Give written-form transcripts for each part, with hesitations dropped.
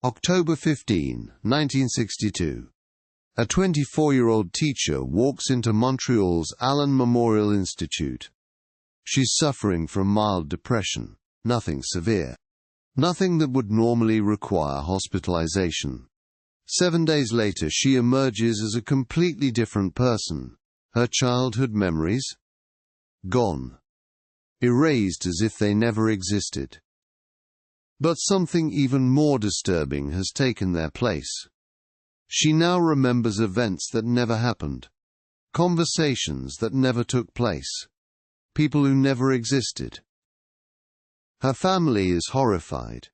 October 15, 1962. A 24-year-old teacher walks into Montreal's Allen Memorial Institute. She's suffering from mild depression, nothing severe. Nothing that would normally require hospitalization. 7 days later she emerges as a completely different person. Her childhood memories? Gone. Erased as if they never existed. But something even more disturbing has taken their place. She now remembers events that never happened. Conversations that never took place. People who never existed. Her family is horrified.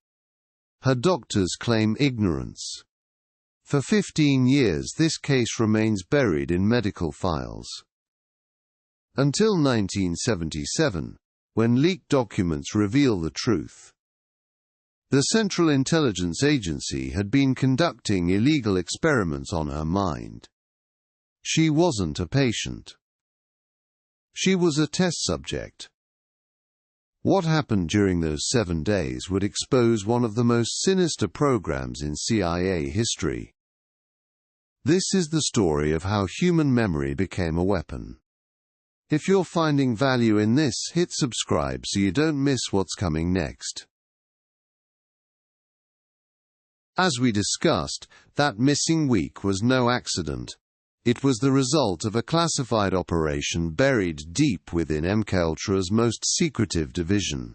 Her doctors claim ignorance. For 15 years this case remains buried in medical files. Until 1977, when leaked documents reveal the truth. The Central Intelligence Agency had been conducting illegal experiments on her mind. She wasn't a patient. She was a test subject. What happened during those 7 days would expose one of the most sinister programs in CIA history. This is the story of how human memory became a weapon. If you're finding value in this, hit subscribe so you don't miss what's coming next. As we discussed, that missing week was no accident. It was the result of a classified operation buried deep within MKUltra's most secretive division.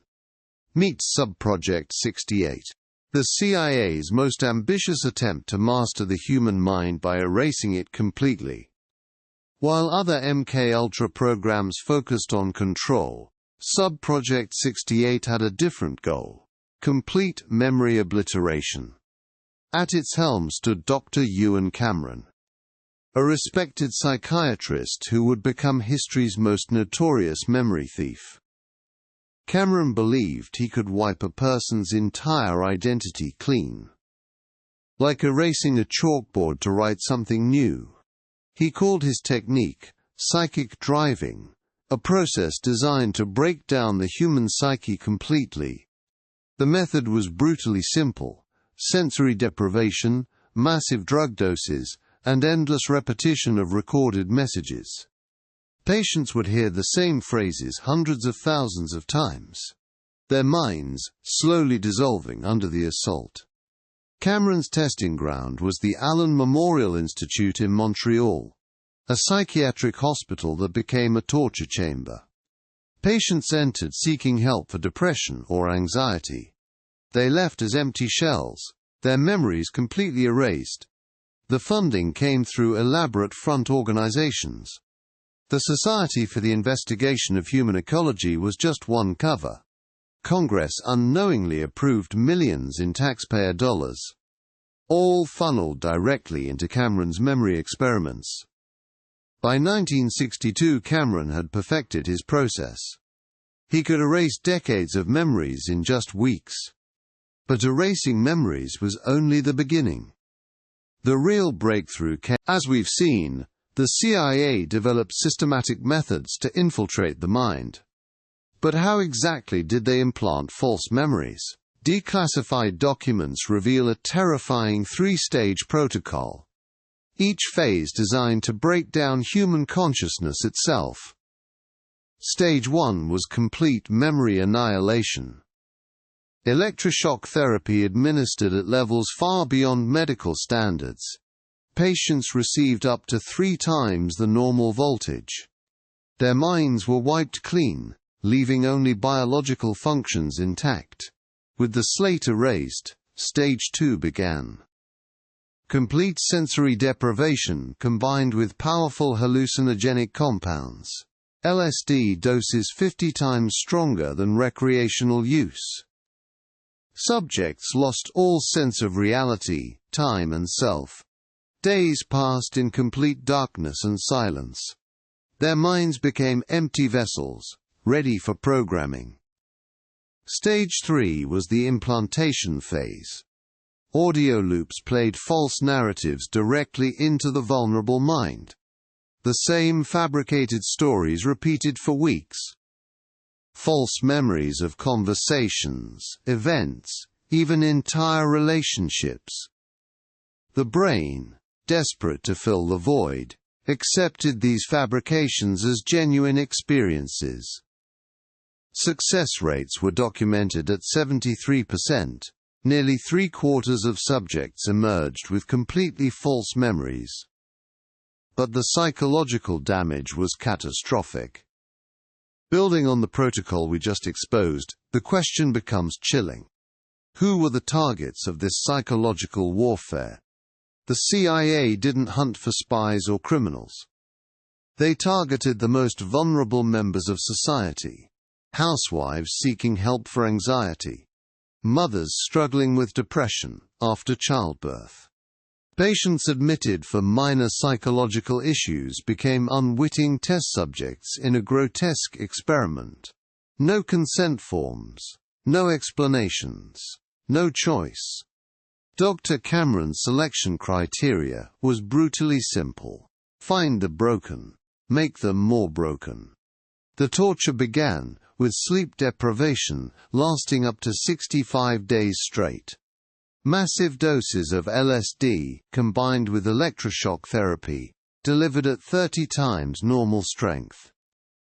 Meet Sub-Project 68. The CIA's most ambitious attempt to master the human mind by erasing it completely. While other MKUltra programs focused on control, Sub-Project 68 had a different goal: complete memory obliteration. At its helm stood Dr. Ewan Cameron, a respected psychiatrist who would become history's most notorious memory thief. Cameron believed he could wipe a person's entire identity clean. Like erasing a chalkboard to write something new. He called his technique psychic driving, a process designed to break down the human psyche completely. The method was brutally simple: sensory deprivation, massive drug doses, and endless repetition of recorded messages. Patients would hear the same phrases hundreds of thousands of times, their minds slowly dissolving under the assault. Cameron's testing ground was the Allen Memorial Institute in Montreal, a psychiatric hospital that became a torture chamber. Patients entered seeking help for depression or anxiety. They left as empty shells, their memories completely erased. The funding came through elaborate front organizations. The Society for the Investigation of Human Ecology was just one cover. Congress unknowingly approved millions in taxpayer dollars, all funneled directly into Cameron's memory experiments. By 1962 Cameron had perfected his process. He could erase decades of memories in just weeks. But erasing memories was only the beginning. The real breakthrough came. As we've seen, the CIA developed systematic methods to infiltrate the mind. But how exactly did they implant false memories? Declassified documents reveal a terrifying three-stage protocol, each phase designed to break down human consciousness itself. Stage 1 was complete memory annihilation. Electroshock therapy administered at levels far beyond medical standards. Patients received up to 3 times the normal voltage. Their minds were wiped clean, leaving only biological functions intact. With the slate erased, Stage 2 began. Complete sensory deprivation combined with powerful hallucinogenic compounds. LSD doses 50 times stronger than recreational use. Subjects lost all sense of reality, time and self. Days passed in complete darkness and silence. Their minds became empty vessels, ready for programming. Stage 3 was the implantation phase. Audio loops played false narratives directly into the vulnerable mind. The same fabricated stories repeated for weeks. False memories of conversations, events, even entire relationships. The brain, desperate to fill the void, accepted these fabrications as genuine experiences. Success rates were documented at 73%. Nearly 3/4 of subjects emerged with completely false memories. But the psychological damage was catastrophic. Building on the protocol we just exposed, the question becomes chilling. Who were the targets of this psychological warfare? The CIA didn't hunt for spies or criminals. They targeted the most vulnerable members of society. Housewives seeking help for anxiety. Mothers struggling with depression after childbirth. Patients admitted for minor psychological issues became unwitting test subjects in a grotesque experiment. No consent forms, no explanations, no choice. Dr. Cameron's selection criteria was brutally simple. Find the broken, make them more broken. The torture began with sleep deprivation lasting up to 65 days straight. Massive doses of LSD, combined with electroshock therapy, delivered at 30 times normal strength.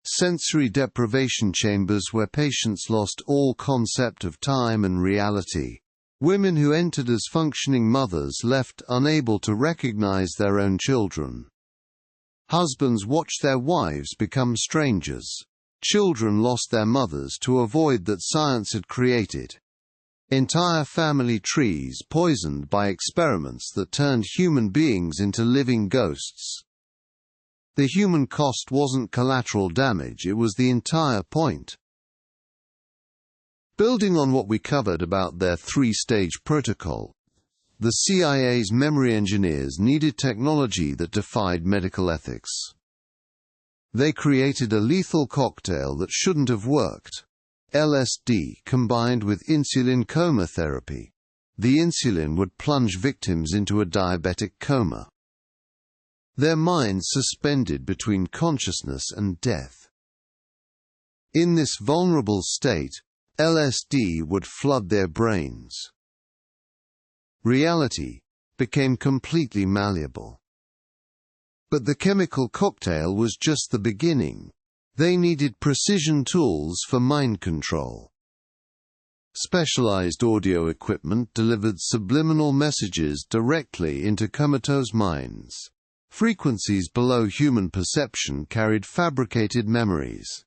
Sensory deprivation chambers where patients lost all concept of time and reality. Women who entered as functioning mothers left unable to recognize their own children. Husbands watched their wives become strangers. Children lost their mothers to avoid that science had created. Entire family trees poisoned by experiments that turned human beings into living ghosts. The human cost wasn't collateral damage, it was the entire point. Building on what we covered about their three-stage protocol, the CIA's memory engineers needed technology that defied medical ethics. They created a lethal cocktail that shouldn't have worked. LSD combined with insulin coma therapy. The insulin would plunge victims into a diabetic coma. Their minds suspended between consciousness and death. In this vulnerable state, LSD would flood their brains. Reality became completely malleable. But the chemical cocktail was just the beginning. They needed precision tools for mind control. Specialized audio equipment delivered subliminal messages directly into comatose minds. Frequencies below human perception carried fabricated memories.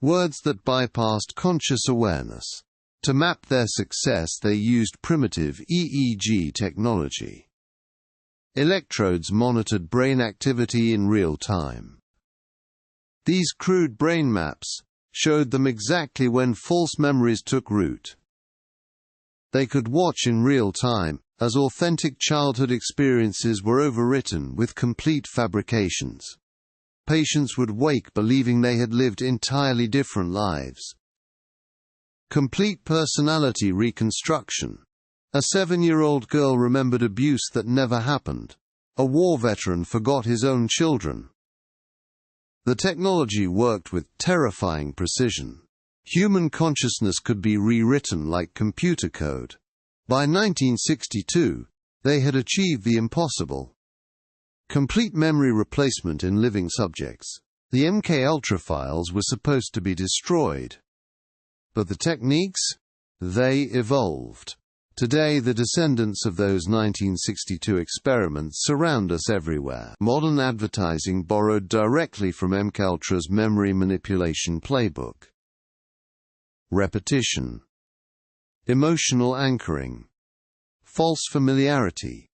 Words that bypassed conscious awareness. To map their success, they used primitive EEG technology. Electrodes monitored brain activity in real time. These crude brain maps showed them exactly when false memories took root. They could watch in real time as authentic childhood experiences were overwritten with complete fabrications. Patients would wake believing they had lived entirely different lives. Complete personality reconstruction. A 7-year-old girl remembered abuse that never happened. A war veteran forgot his own children. The technology worked with terrifying precision. Human consciousness could be rewritten like computer code. By 1962, they had achieved the impossible. Complete memory replacement in living subjects. The MKUltra files were supposed to be destroyed. But the techniques? They evolved. Today the descendants of those 1962 experiments surround us everywhere. Modern advertising borrowed directly from MKUltra's memory manipulation playbook. Repetition. Emotional anchoring. False familiarity.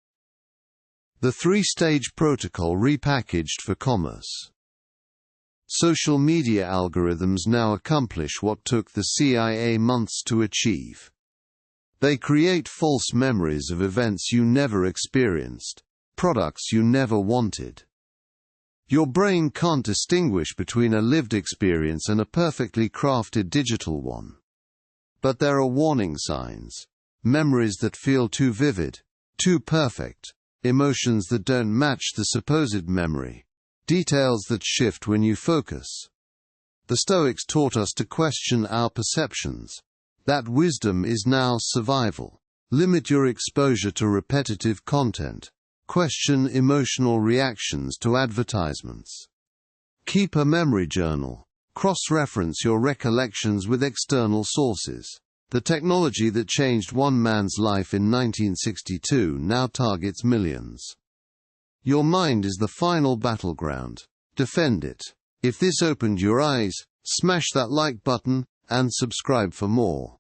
The three-stage protocol repackaged for commerce. Social media algorithms now accomplish what took the CIA months to achieve. They create false memories of events you never experienced, products you never wanted. Your brain can't distinguish between a lived experience and a perfectly crafted digital one. But there are warning signs. Memories that feel too vivid, too perfect. Emotions that don't match the supposed memory. Details that shift when you focus. The Stoics taught us to question our perceptions. That wisdom is now survival. Limit your exposure to repetitive content. Question emotional reactions to advertisements. Keep a memory journal. Cross-reference your recollections with external sources. The technology that changed one man's life in 1962 now targets millions. Your mind is the final battleground. Defend it. If this opened your eyes, smash that like button, and subscribe for more.